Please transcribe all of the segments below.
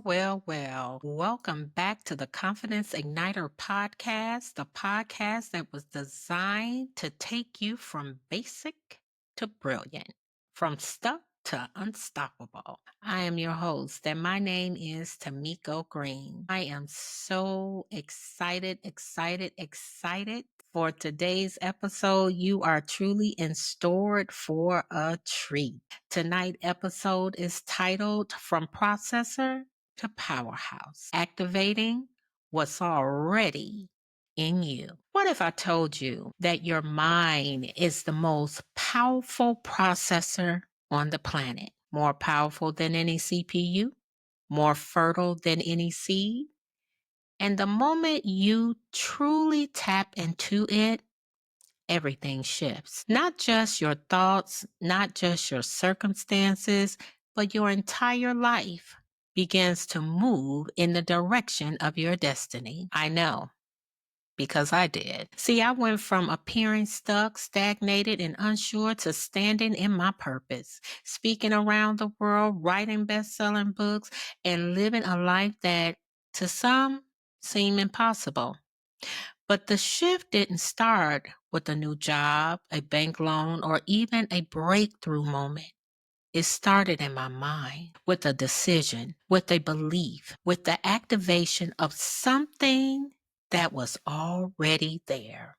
Well. Welcome back to the Confidence Igniter podcast, the podcast that was designed to take you from basic to brilliant, from stuck to unstoppable. I am your host, and my name is Tamiko Green. I am so excited for today's episode. You are truly in store for a treat. Tonight's episode is titled From Processor to Powerhouse, activating what's already in you. What if I told you that your mind is the most powerful processor on the planet? More powerful than any CPU, more fertile than any seed? And the moment you truly tap into it, everything shifts. Not just your thoughts, not just your circumstances, but your entire life begins to move in the direction of your destiny. I know. Because I did. See, I went from appearing stuck, stagnated, and unsure to standing in my purpose, speaking around the world, writing best-selling books, and living a life that, to some, seemed impossible. But the shift didn't start with a new job, a bank loan, or even a breakthrough moment. It started in my mind with a decision, with a belief, with the activation of something that was already there.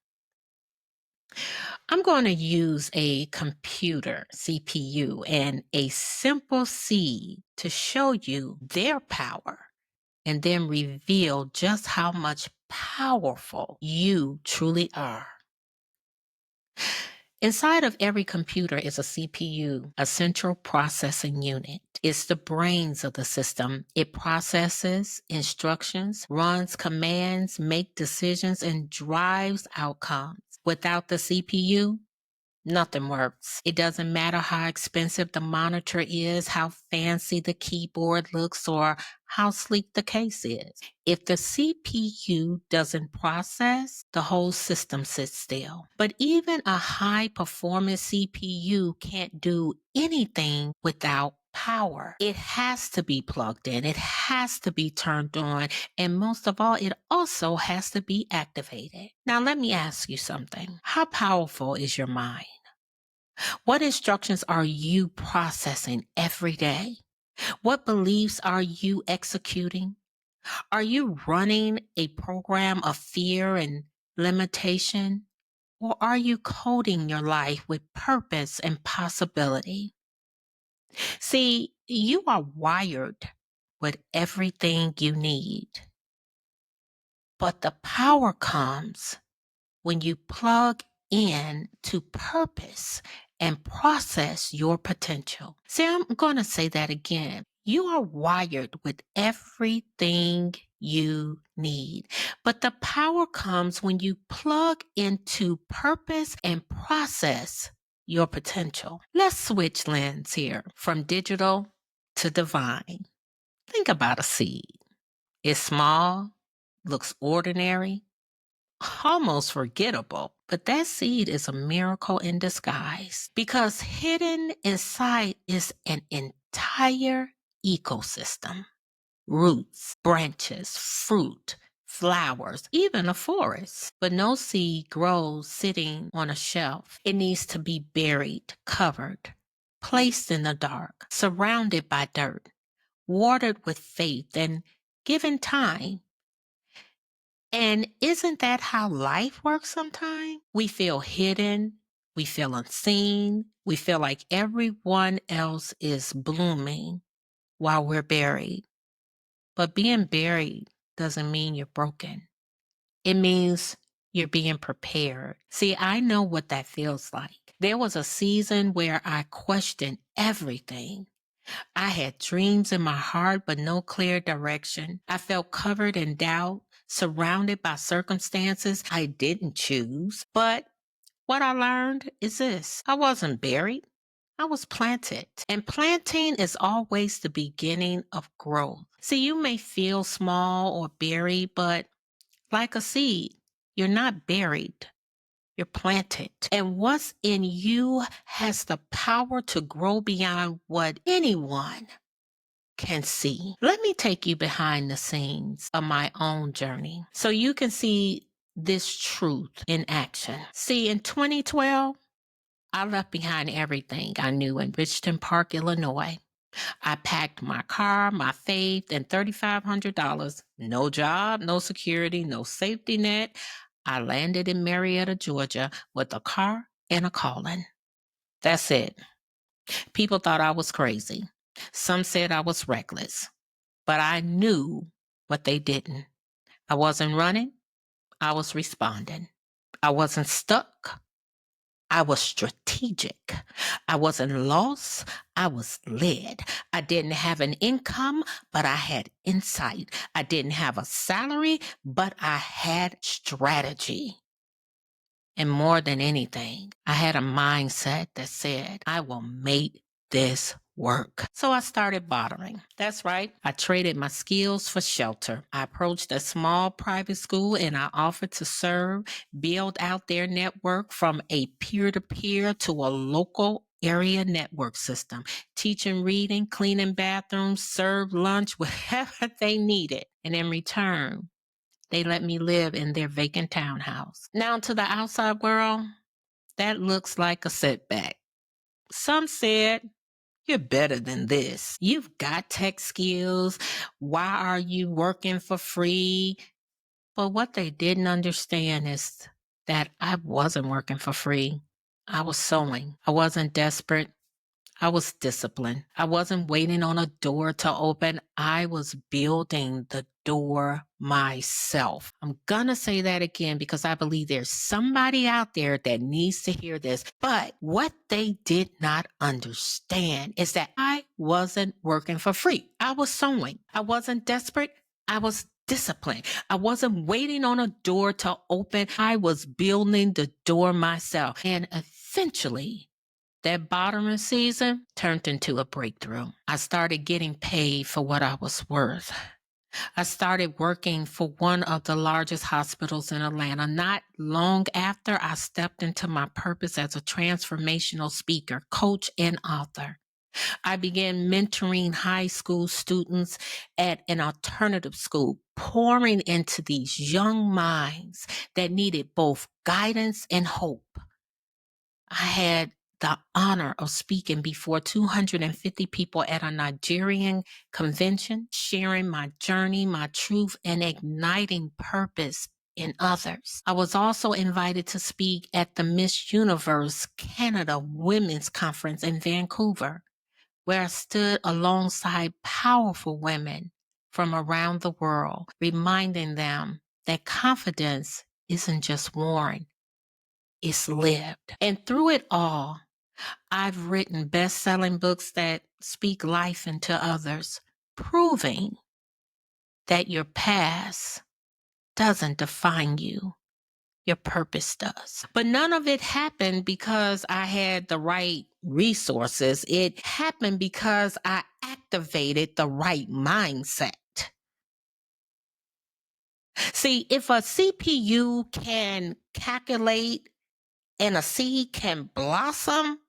I'm going to use a computer, CPU, and a simple seed to show you their power and then reveal just how much powerful you truly are. Inside of every computer is a CPU, a central processing unit. It's the brains of the system. It processes instructions, runs commands, makes decisions, and drives outcomes. Without the CPU, nothing works. It doesn't matter how expensive the monitor is, how fancy the keyboard looks, or how sleek the case is. If the CPU doesn't process, the whole system sits still. But even a high performance CPU can't do anything without power. It has to be plugged in. It has to be turned on. And most of all, it also has to be activated. Now, let me ask you something. How powerful is your mind? What instructions are you processing every day? What beliefs are you executing? Are you running a program of fear and limitation? Or are you coding your life with purpose and possibility? See, you are wired with everything you need, but the power comes when you plug in to purpose and process your potential. See, I'm going to say that again. You are wired with everything you need, but the power comes when you plug into purpose and process your potential. Let's switch lens here from digital to divine. Think about a seed. It's small, looks ordinary, almost forgettable. But that seed is a miracle in disguise because hidden inside is an entire ecosystem. Roots, branches, fruit, flowers, even a forest. But no seed grows sitting on a shelf. It needs to be buried, covered, placed in the dark, surrounded by dirt, watered with faith, and given time. And isn't that how life works sometimes? We feel hidden, we feel unseen, we feel like everyone else is blooming while we're buried. But being buried doesn't mean you're broken. It means you're being prepared. See, I know what that feels like. There was a season where I questioned everything. I had dreams in my heart, but no clear direction. I felt covered in doubt, surrounded by circumstances I didn't choose. But what I learned is this: I wasn't buried. I was planted. And planting is always the beginning of growth. See, you may feel small or buried, but like a seed, you're not buried. You're planted. And what's in you has the power to grow beyond what anyone can see. Let me take you behind the scenes of my own journey so you can see this truth in action. See, in 2012, I left behind everything I knew in Richton Park, Illinois. I packed my car, my faith, and $3,500. No job, no security, no safety net. I landed in Marietta, Georgia with a car and a calling. That's it. People thought I was crazy. Some said I was reckless, but I knew what they didn't. I wasn't running, I was responding. I wasn't stuck, I was strategic. I wasn't lost, I was led. I didn't have an income, but I had insight. I didn't have a salary, but I had strategy. And more than anything, I had a mindset that said, I will make this work. So I started bartering. That's right. I traded my skills for shelter. I approached a small private school and I offered to serve, build out their network from a peer-to-peer to a local area network system, teaching reading, cleaning bathrooms, serve lunch, whatever they needed. And in return, they let me live in their vacant townhouse. Now, to the outside world, that looks like a setback. Some said, you're better than this. You've got tech skills. Why are you working for free? But what they didn't understand is that I wasn't working for free. I was sewing. I wasn't desperate. I was disciplined. I wasn't waiting on a door to open. I was building the door myself. I'm gonna say that again because I believe there's somebody out there that needs to hear this. But what they did not understand is that I wasn't working for free. I was sewing. I wasn't desperate. I was disciplined. I wasn't waiting on a door to open. I was building the door myself. And eventually, that bottoming season turned into a breakthrough. I started getting paid for what I was worth. I started working for one of the largest hospitals in Atlanta. Not long after, I stepped into my purpose as a transformational speaker, coach, and author. I began mentoring high school students at an alternative school, pouring into these young minds that needed both guidance and hope. I had the honor of speaking before 250 people at a Nigerian convention, sharing my journey, my truth, and igniting purpose in others. I was also invited to speak at the Miss Universe Canada Women's Conference in Vancouver, where I stood alongside powerful women from around the world, reminding them that confidence isn't just worn, it's lived. And through it all, I've written best-selling books that speak life into others, proving that your past doesn't define you. Your purpose does. But none of it happened because I had the right resources. It happened because I activated the right mindset. See, if a CPU can calculate and a seed can blossom,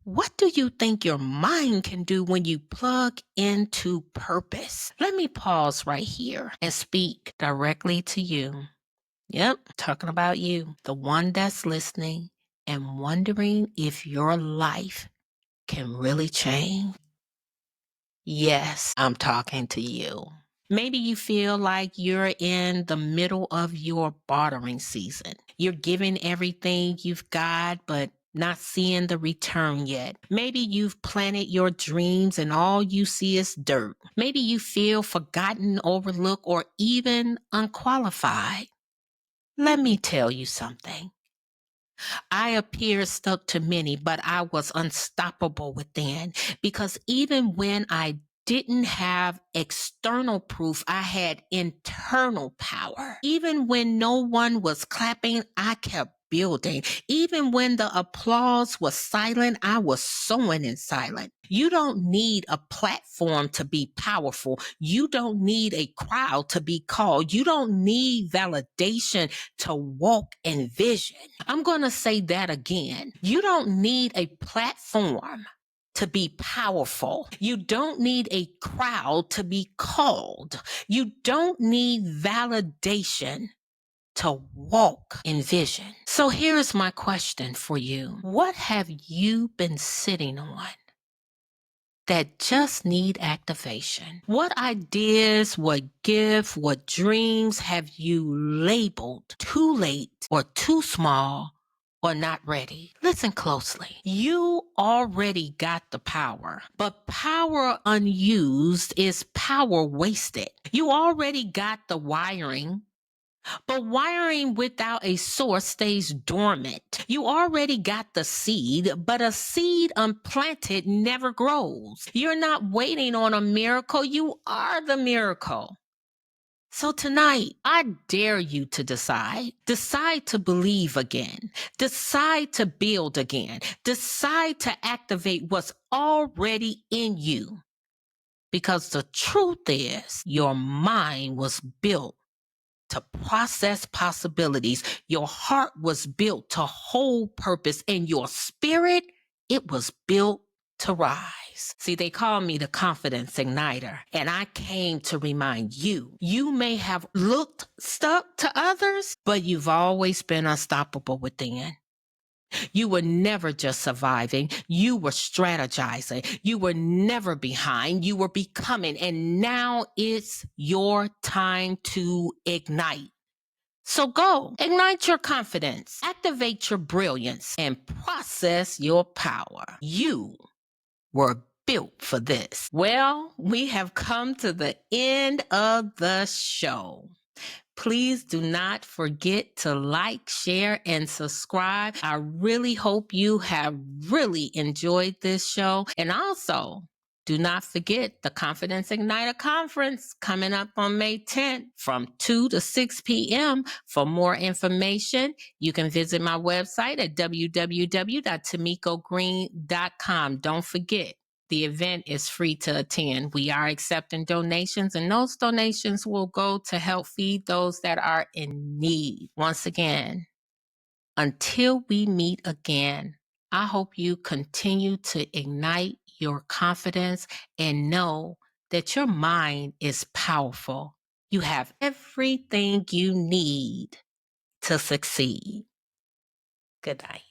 what do you think your mind can do when you plug into purpose? Let me pause right here and speak directly to you. Yep, talking about you, the one that's listening and wondering if your life can really change. Yes, I'm talking to you. Maybe you feel like you're in the middle of your bartering season. You're giving everything you've got, but not seeing the return yet. Maybe you've planted your dreams and all you see is dirt. Maybe you feel forgotten, overlooked, or even unqualified. Let me tell you something. I appeared stuck to many, but I was unstoppable within because even when I didn't have external proof, I had internal power. Even when no one was clapping, I kept building. Even when the applause was silent, I was sowing in silence. You don't need a platform to be powerful. You don't need a crowd to be called. You don't need validation to walk in vision. I'm going to say that again. You don't need a platform to be powerful. You don't need a crowd to be called. You don't need validation to walk in vision. So here's my question for you. What have you been sitting on that just need activation? What ideas, what gifts, what dreams have you labeled too late or too small or not ready? Listen closely. You already got the power, but power unused is power wasted. You already got the wiring, but wiring without a source stays dormant. You already got the seed, but a seed unplanted never grows. You're not waiting on a miracle. You are the miracle. So tonight, I dare you to decide. Decide to believe again. Decide to build again. Decide to activate what's already in you. Because the truth is, your mind was built to process possibilities. Your heart was built to hold purpose, and your spirit, it was built to rise. See, they call me the confidence igniter, and I came to remind you, you may have looked stuck to others, but you've always been unstoppable within. You were never just surviving. You were strategizing. You were never behind. You were becoming. And now it's your time to ignite. So go, ignite your confidence, activate your brilliance, and process your power. You were built for this. Well, we have come to the end of the show. Please do not forget to like, share, and subscribe. I really hope you have really enjoyed this show. And also, do not forget the Confidence Igniter Conference coming up on May 10th from 2 to 6 p.m. For more information, you can visit my website at www.tamikogreen.com. Don't forget, the event is free to attend. We are accepting donations, and those donations will go to help feed those that are in need. Once again, until we meet again, I hope you continue to ignite your confidence and know that your mind is powerful. You have everything you need to succeed. Good night.